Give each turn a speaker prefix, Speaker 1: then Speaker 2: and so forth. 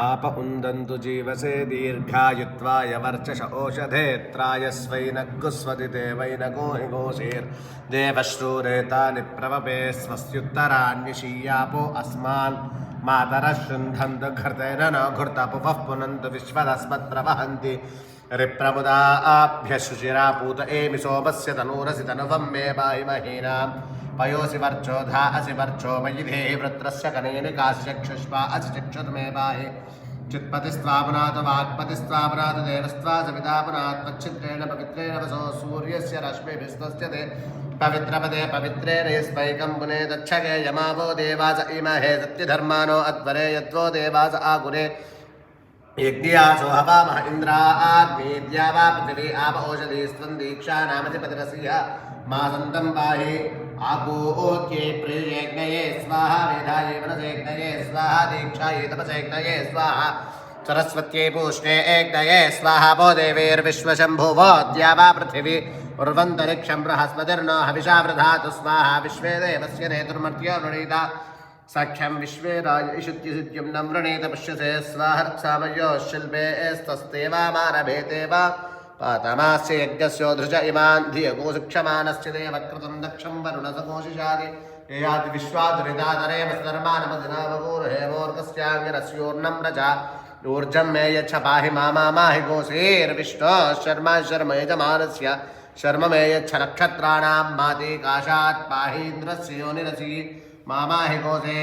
Speaker 1: आप उन्दन्तु जीवसे दीर्घायुत्वाय वर्चश ओषधे त्रायस्वैनकुस्वदिते वैनको हि गोषेर्देवश्रूरेतानि प्रवपे स्वस्त्युत्तरान्विषीयापो अस्मान् मातरः शुन्धन्तु घृतेन न घृतपुपः पुनन्तु विश्वदस्मत्प्रवहन्ति रिप्रमुदाभ्यशुचिरा पूत एमि सोमस्य तनूरसि तनुवं मे पाहि महीनाम् पयोसि वर्चोधा असि वर्चो मयि देहि वृत्रस्य कनेनि काश्यक्षुष्पा असि चक्षुर् मे पाहि चित्पतिस्त्वापुनाथ वाक्पतिस्त्वापुनाथ देवस्त्वा सवितापुनाथ तच्छिद्रेण पवित्रेण वसो सूर्यस्य रश्मिभिस्तस्य ते पवित्रपदे पवित्रेण यस्मैकं पुने दच्छगे यमावो देवास इमहे सत्यधर्मानो अध्वरे यद्वो देवास आकुरे यज्ञासो हवामः इन्द्राग्नेद्या वा पृथिवी आप ओषधी स्वं दीक्षा नामधिपतिरस्य मासन्तं पाहि आपोत्ये प्रियज्ञये स्वाहा मेधाये मनसेज्ञये स्वाहा दीक्षाये तपसेज्ञये स्वाहा सरस्वत्यै पूष्णे यज्ञये स्वाहा भो देवीर्विश्वशम्भुवोऽद्या वा पृथिवी उर्वन्तरिक्षं बृहस्पतिर्नो हविषा वृधातु स्वाहा विश्वे देवस्य नेतुर्मर्त्यो वृणीता साख्यं विश्वे राज इषुत्यसिद्ध्यं न वृणीत पुष्यसे स्वाहर्क्षामयो शिल्पेस्तस्तेवामारभेते वा पातमास्य यज्ञस्योधृज इमान् धियगोसुक्षमानस्य देवकृतं दक्षं वरुणसकोशिषादि याति विश्वादुरिदातरेमस्तर्मानमदिनावगोर्हेमोर्गस्याङ्गिरस्योर्नं रजा ऊर्जं मे यच्छ पाहि माहि गोसेर्विष्टो शर्मा शर्म यजमानस्य शर्म मे यच्छ नक्षत्राणां माति काशात् पाहीन्द्रस्य योनिरसि माहि गोसे